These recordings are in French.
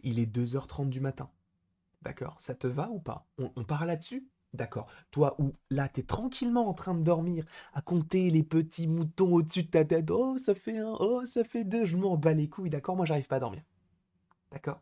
Il est 2h30 du matin. D'accord? Ça te va ou pas? On part là-dessus? D'accord. Toi, où là, t'es tranquillement en train de dormir, à compter les petits moutons au-dessus de ta tête. Oh, ça fait un, oh, ça fait deux, je m'en bats les couilles, d'accord? Moi, j'arrive pas à dormir. D'accord?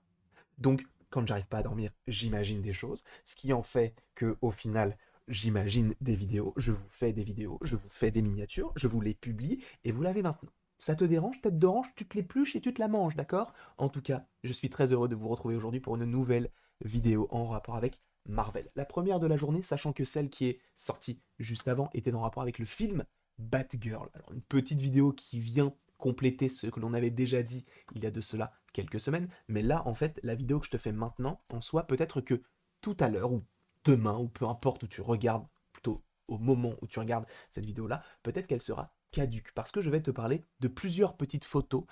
Donc, quand j'arrive pas à dormir, j'imagine des choses, ce qui en fait que, au final, j'imagine des vidéos, je vous fais des vidéos, je vous fais des miniatures, je vous les publie, et vous l'avez maintenant. Ça te dérange, tête d'orange, tu te l'épluches et tu te la manges, d'accord? En tout cas, je suis très heureux de vous retrouver aujourd'hui pour une nouvelle vidéo en rapport avec Marvel. La première de la journée, sachant que celle qui est sortie juste avant était en rapport avec le film Batgirl. Alors, une petite vidéo qui vient compléter ce que l'on avait déjà dit il y a de cela quelques semaines, mais là, en fait, la vidéo que je te fais maintenant, en soi, peut-être que tout à l'heure, ou demain, ou peu importe où tu regardes, plutôt au moment où tu regardes cette vidéo-là, peut-être qu'elle sera caduque, parce que je vais te parler de plusieurs petites photos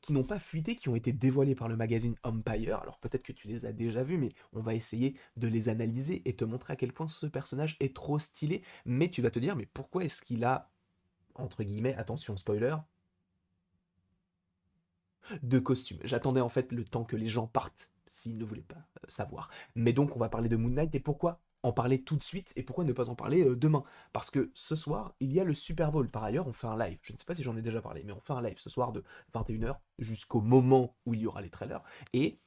qui n'ont pas fuité, qui ont été dévoilées par le magazine Empire. Alors peut-être que tu les as déjà vues, mais on va essayer de les analyser et te montrer à quel point ce personnage est trop stylé, mais tu vas te dire, mais pourquoi est-ce qu'il a, entre guillemets, attention spoiler, de costumes. J'attendais en fait le temps que les gens partent, s'ils ne voulaient pas savoir. Mais donc on va parler de Moon Knight, et pourquoi en parler tout de suite et pourquoi ne pas en parler demain? Parce que ce soir, il y a le Super Bowl. Par ailleurs, on fait un live. Je ne sais pas si j'en ai déjà parlé, mais on fait un live ce soir de 21h jusqu'au moment où il y aura les trailers. Et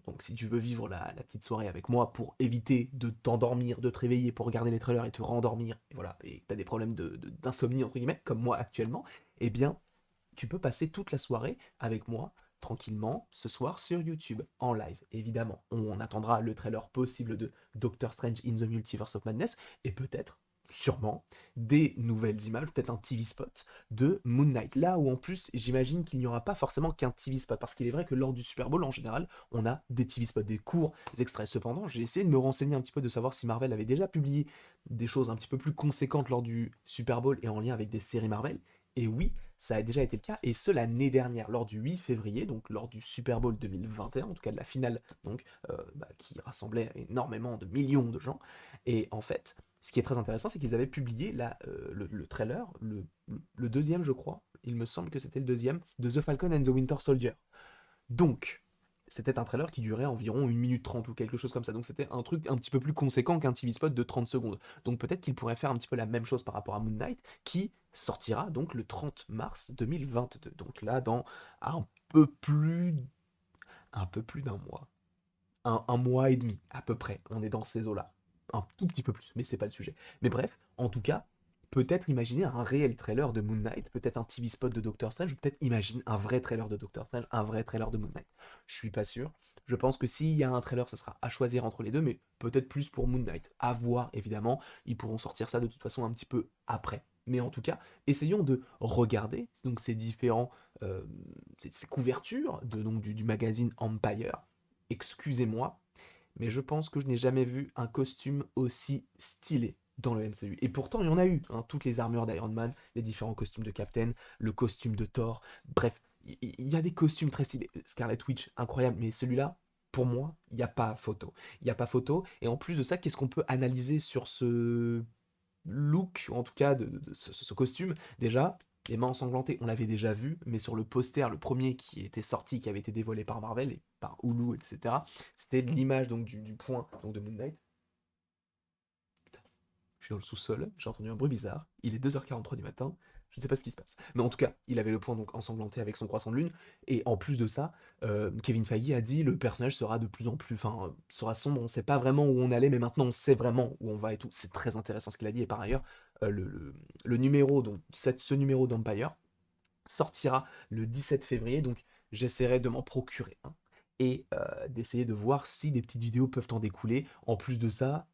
donc si tu veux vivre la petite soirée avec moi pour éviter de t'endormir, de te réveiller pour regarder les trailers et te rendormir, et voilà, et que tu as des problèmes d'insomnie entre guillemets, comme moi actuellement, eh bien tu peux passer toute la soirée avec moi, tranquillement, ce soir sur YouTube, en live, évidemment. On attendra le trailer possible de Doctor Strange in the Multiverse of Madness, et peut-être, sûrement, des nouvelles images, peut-être un TV spot de Moon Knight. Là où en plus, j'imagine qu'il n'y aura pas forcément qu'un TV spot, parce qu'il est vrai que lors du Super Bowl, en général, on a des TV spots, des courts extraits. Cependant, j'ai essayé de me renseigner un petit peu, de savoir si Marvel avait déjà publié des choses un petit peu plus conséquentes lors du Super Bowl et en lien avec des séries Marvel. Et oui, ça a déjà été le cas, et ce l'année dernière, lors du 8 février, donc lors du Super Bowl 2021, en tout cas de la finale, donc, qui rassemblait énormément de millions de gens. Et en fait, ce qui est très intéressant, c'est qu'ils avaient publié là, le trailer, le deuxième, je crois, il me semble que c'était le deuxième, de The Falcon and the Winter Soldier. Donc, c'était un trailer qui durait environ 1 minute 30 ou quelque chose comme ça. Donc c'était un truc un petit peu plus conséquent qu'un TV spot de 30 secondes. Donc peut-être qu'il pourrait faire un petit peu la même chose par rapport à Moon Knight, qui sortira donc le 30 mars 2022. Donc là, dans un peu plus, un peu plus d'un mois. Un mois et demi, à peu près. On est dans ces eaux-là. Un tout petit peu plus, mais c'est pas le sujet. Mais bref, en tout cas, peut-être imaginer un réel trailer de Moon Knight, peut-être un TV spot de Doctor Strange, ou peut-être imagine un vrai trailer de Doctor Strange, un vrai trailer de Moon Knight. Je suis pas sûr. Je pense que s'il y a un trailer, ça sera à choisir entre les deux, mais peut-être plus pour Moon Knight. À voir, évidemment. Ils pourront sortir ça de toute façon un petit peu après. Mais en tout cas, essayons de regarder donc ces différents ces couvertures donc, du magazine Empire. Excusez-moi, mais je pense que je n'ai jamais vu un costume aussi stylé dans le MCU. Et pourtant, il y en a eu, hein, toutes les armures d'Iron Man, les différents costumes de Captain, le costume de Thor, bref, il y a des costumes très stylés. Scarlet Witch, incroyable, mais celui-là, pour moi, il n'y a pas photo. Il n'y a pas photo, et en plus de ça, qu'est-ce qu'on peut analyser sur ce look, ou en tout cas de ce costume? Déjà, les mains ensanglantées, on l'avait déjà vu, mais sur le poster, le premier qui était sorti, qui avait été dévoilé par Marvel et par Hulu, etc., c'était l'image donc du point donc de Moon Knight. Putain, je suis dans le sous-sol, j'ai entendu un bruit bizarre, il est 2h43 du matin, je ne sais pas ce qui se passe. Mais en tout cas, il avait le point donc ensanglanté avec son croissant de lune, et en plus de ça, Kevin Feige a dit le personnage sera de plus en plus, enfin, sera sombre, on ne sait pas vraiment où on allait, mais maintenant on sait vraiment où on va et tout. C'est très intéressant ce qu'il a dit, et par ailleurs, le numéro, donc ce numéro d'Empire, sortira le 17 février, donc j'essaierai de m'en procurer un, et d'essayer de voir si des petites vidéos peuvent en découler. En plus de ça,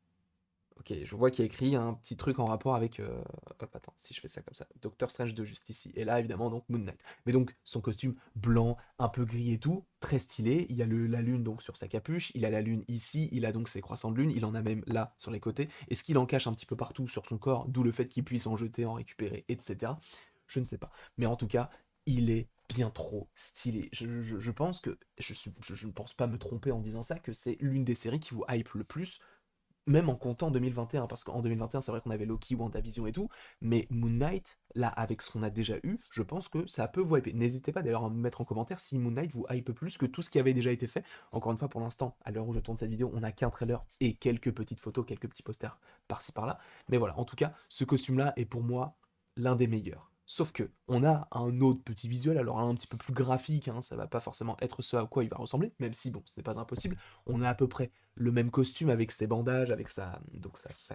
ok, je vois qu'il y a écrit un petit truc en rapport avec... hop, attends, si je fais ça comme ça, Doctor Strange de juste ici, et là évidemment donc Moon Knight. Mais donc son costume blanc, un peu gris et tout, très stylé, il y a la lune donc sur sa capuche, il a la lune ici, il a donc ses croissants de lune, il en a même là sur les côtés. Est-ce qu'il en cache un petit peu partout sur son corps, d'où le fait qu'il puisse en jeter, en récupérer, etc. Je ne sais pas. Mais en tout cas, il est bien trop stylé. Je pense que, je ne pense pas me tromper en disant ça, que c'est l'une des séries qui vous hype le plus même en comptant 2021, parce qu'en 2021, c'est vrai qu'on avait Loki, WandaVision et tout, mais Moon Knight, là, avec ce qu'on a déjà eu, je pense que ça peut vous hyper. N'hésitez pas d'ailleurs à me mettre en commentaire si Moon Knight vous hype plus que tout ce qui avait déjà été fait. Encore une fois, pour l'instant, à l'heure où je tourne cette vidéo, on n'a qu'un trailer et quelques petites photos, quelques petits posters par-ci par-là. Mais voilà, en tout cas, ce costume-là est pour moi l'un des meilleurs. Sauf que on a un autre petit visuel, alors un petit peu plus graphique, hein, ça va pas forcément être ce à quoi il va ressembler, même si bon, ce n'est pas impossible. On a à peu près le même costume avec ses bandages, avec sa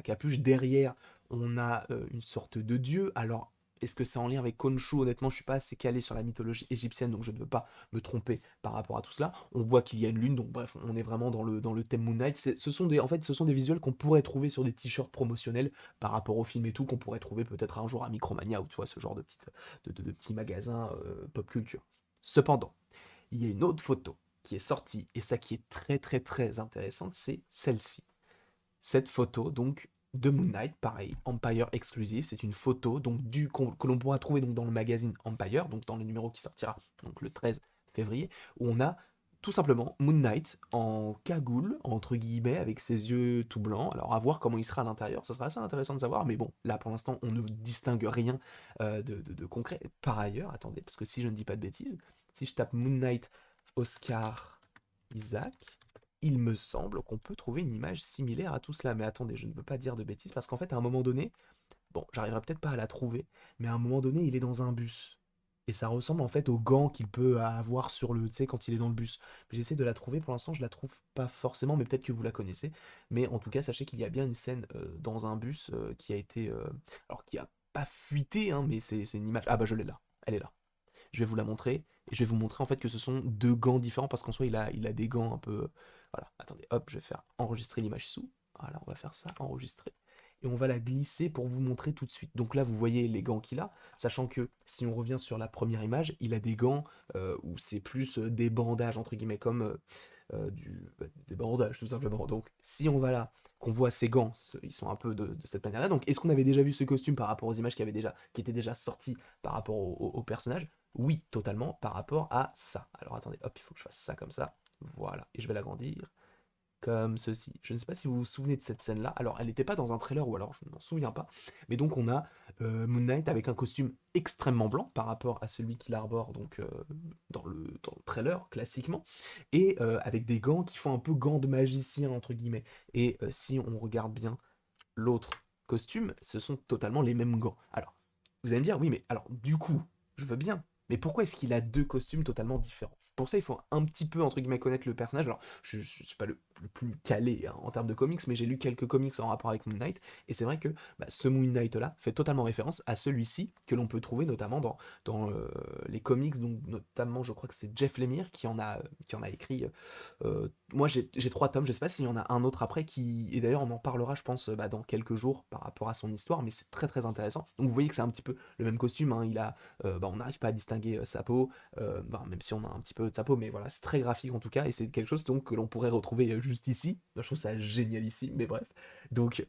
capuche. Derrière, on a une sorte de dieu. Alors, est-ce que c'est en lien avec Khonshu? Honnêtement, je suis pas assez calé sur la mythologie égyptienne, donc je ne veux pas me tromper par rapport à tout cela. On voit qu'il y a une lune, donc bref, on est vraiment dans le thème Moon Knight. En fait, ce sont des visuels qu'on pourrait trouver sur des t-shirts promotionnels par rapport au film et tout, qu'on pourrait trouver peut-être un jour à Micromania ou tu vois, ce genre de petits magasins pop culture. Cependant, il y a une autre photo qui est sortie, et ça qui est très très très intéressante, c'est celle-ci. Cette photo, donc, de Moon Knight, pareil, Empire Exclusive, c'est une photo donc que l'on pourra trouver donc, dans le magazine Empire, donc dans le numéro qui sortira donc, le 13 février, où on a tout simplement Moon Knight en cagoule, entre guillemets, avec ses yeux tout blancs. Alors à voir comment il sera à l'intérieur, ça sera assez intéressant de savoir, mais bon, là pour l'instant on ne distingue rien de concret. Par ailleurs, attendez, parce que si je ne dis pas de bêtises, si je tape Moon Knight Oscar Isaac, il me semble qu'on peut trouver une image similaire à tout cela. Mais attendez, je ne veux pas dire de bêtises, parce qu'en fait, à un moment donné, bon, j'arriverai peut-être pas à la trouver, mais à un moment donné, il est dans un bus. Et ça ressemble en fait aux gants qu'il peut avoir sur le, tu sais, quand il est dans le bus. J'essaie de la trouver, pour l'instant, je la trouve pas forcément, mais peut-être que vous la connaissez. Mais en tout cas, sachez qu'il y a bien une scène dans un bus qui a été, alors qui a pas fuité, hein, mais c'est une image. Ah bah je l'ai là, elle est là. Je vais vous la montrer et je vais vous montrer en fait que ce sont deux gants différents parce qu'en soi il a des gants un peu. Voilà, attendez, hop, je vais faire enregistrer l'image sous. Voilà, on va faire ça, enregistrer. Et on va la glisser pour vous montrer tout de suite. Donc là, vous voyez les gants qu'il a, sachant que si on revient sur la première image, il a des gants où c'est plus des bandages, entre guillemets, comme des bandages tout simplement. Donc si on va là, qu'on voit ces gants, ils sont un peu de cette manière-là. Donc est-ce qu'on avait déjà vu ce costume par rapport aux images qui étaient déjà sorties par rapport au personnage? Oui, totalement, par rapport à ça. Alors attendez, hop, il faut que je fasse ça comme ça. Voilà, et je vais l'agrandir comme ceci. Je ne sais pas si vous vous souvenez de cette scène-là. Alors, elle n'était pas dans un trailer, ou alors je ne m'en souviens pas. Mais donc, on a Moon Knight avec un costume extrêmement blanc par rapport à celui qu'il arbore donc, dans le trailer, classiquement. Et avec des gants qui font un peu gants de magicien, entre guillemets. Et si on regarde bien l'autre costume, ce sont totalement les mêmes gants. Alors, vous allez me dire, oui, mais alors, du coup, je veux bien. Mais pourquoi est-ce qu'il a deux costumes totalement différents? Pour ça, il faut un petit peu, entre guillemets, connaître le personnage. Alors, je ne suis pas le plus calé hein, en termes de comics, mais j'ai lu quelques comics en rapport avec Moon Knight. Et c'est vrai que bah, ce Moon Knight-là fait totalement référence à celui-ci que l'on peut trouver notamment dans les comics. Donc, notamment, je crois que c'est Jeff Lemire qui en a écrit. Moi, j'ai 3 tomes. Je sais pas s'il y en a un autre après qui. Et d'ailleurs, on en parlera, je pense, bah, dans quelques jours par rapport à son histoire. Mais c'est très très intéressant. Donc, vous voyez que c'est un petit peu le même costume. Hein. Bah, on n'arrive pas à distinguer sa peau, bah, même si on a un petit peu de sa peau, mais voilà, c'est très graphique en tout cas, et c'est quelque chose donc que l'on pourrait retrouver juste ici. Moi, je trouve ça génial ici, mais bref. Donc,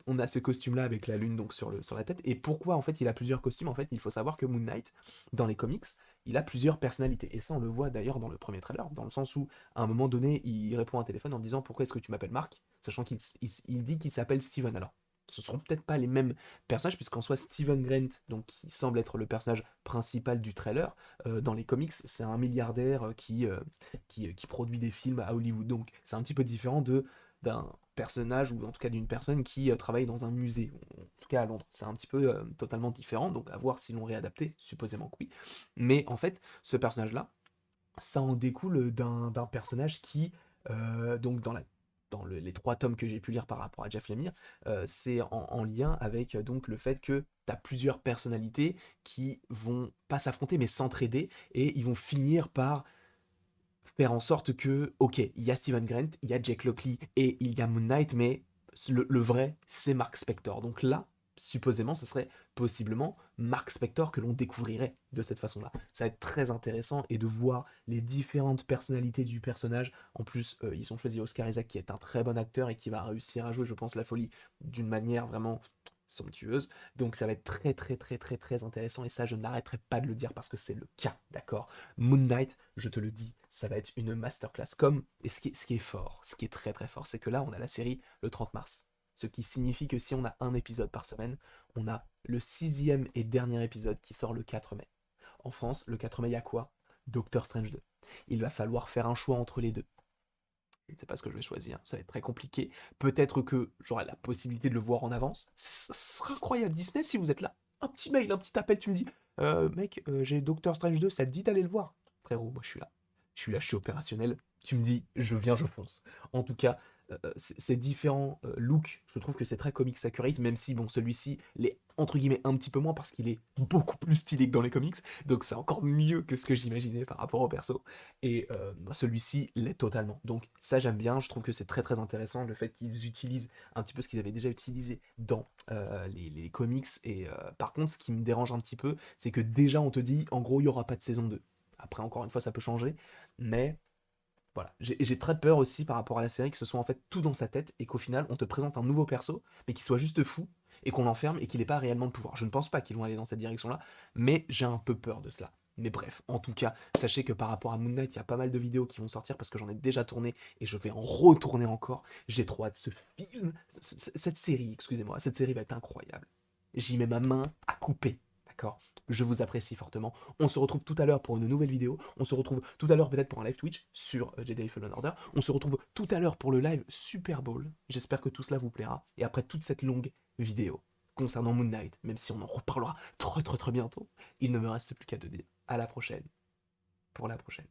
on a ce costume-là avec la lune donc sur la tête. Et pourquoi en fait il a plusieurs costumes? En fait, il faut savoir que Moon Knight, dans les comics, il a plusieurs personnalités. Et ça, on le voit d'ailleurs dans le premier trailer, dans le sens où à un moment donné, il répond à un téléphone en disant pourquoi est-ce que tu m'appelles Marc, sachant qu'il dit qu'il s'appelle Steven. Alors, ce seront peut-être pas les mêmes personnages, puisqu'en soit Steven Grant, donc qui semble être le personnage principal du trailer, dans les comics, c'est un milliardaire qui produit des films à Hollywood. Donc c'est un petit peu différent d'un personnage, ou en tout cas d'une personne qui travaille dans un musée, en tout cas à Londres. C'est un petit peu totalement différent, donc à voir si l'on réadapté, supposément que oui. Mais en fait, ce personnage-là, ça en découle d'un personnage qui, donc les 3 tomes que j'ai pu lire par rapport à Jeff Lemire, c'est en lien avec donc le fait que tu as plusieurs personnalités qui vont pas s'affronter mais s'entraider et ils vont finir par faire en sorte que, ok, il y a Steven Grant, il y a Jake Lockley et il y a Moon Knight, mais le vrai, c'est Mark Spector. Donc là, supposément, ce serait possiblement Mark Spector que l'on découvrirait de cette façon-là. Ça va être très intéressant et de voir les différentes personnalités du personnage. En plus, ils ont choisi Oscar Isaac qui est un très bon acteur et qui va réussir à jouer, je pense, la folie d'une manière vraiment somptueuse. Donc ça va être très très très très très intéressant et ça je n'arrêterai pas de le dire parce que c'est le cas, d'accord? Moon Knight, je te le dis, ça va être une masterclass comme et ce qui est fort, ce qui est très très fort, c'est que là on a la série le 30 mars. Ce qui signifie que si on a un épisode par semaine, on a le 6e et dernier épisode qui sort le 4 mai. En France, le 4 mai, il y a quoi? Doctor Strange 2. Il va falloir faire un choix entre les deux. Je ne sais pas ce que je vais choisir, ça va être très compliqué. Peut-être que j'aurai la possibilité de le voir en avance. Ce sera incroyable, Disney, si vous êtes là. Un petit mail, un petit appel, tu me dis, mec, j'ai Doctor Strange 2, ça te dit d'aller le voir? Frérot, moi je suis là. Je suis là, je suis opérationnel. Tu me dis, je viens, je fonce. En tout cas, ces différents looks, je trouve que c'est très comics accurate, même si, bon, celui-ci l'est entre guillemets un petit peu moins parce qu'il est beaucoup plus stylé que dans les comics, donc c'est encore mieux que ce que j'imaginais par rapport au perso. Et celui-ci l'est totalement. Donc ça j'aime bien, je trouve que c'est très très intéressant le fait qu'ils utilisent un petit peu ce qu'ils avaient déjà utilisé dans les comics. Et par contre, ce qui me dérange un petit peu, c'est que déjà on te dit en gros il n'y aura pas de saison 2. Après encore une fois ça peut changer, mais voilà. J'ai très peur aussi par rapport à la série que ce soit en fait tout dans sa tête et qu'au final on te présente un nouveau perso, mais qui soit juste fou et qu'on l'enferme et qu'il n'ait pas réellement de pouvoir. Je ne pense pas qu'ils vont aller dans cette direction-là, mais j'ai un peu peur de cela. Mais bref, en tout cas, sachez que par rapport à Moon Knight, il y a pas mal de vidéos qui vont sortir parce que j'en ai déjà tourné et je vais en retourner encore. J'ai trop hâte. Ce film, cette série, excusez-moi, cette série va être incroyable. J'y mets ma main à couper, d'accord? Je vous apprécie fortement. On se retrouve tout à l'heure pour une nouvelle vidéo. On se retrouve tout à l'heure peut-être pour un live Twitch sur Jedi Fallen Order. On se retrouve tout à l'heure pour le live Super Bowl. J'espère que tout cela vous plaira. Et après toute cette longue vidéo concernant Moon Knight, même si on en reparlera très très très bientôt, il ne me reste plus qu'à te dire à la prochaine pour la prochaine.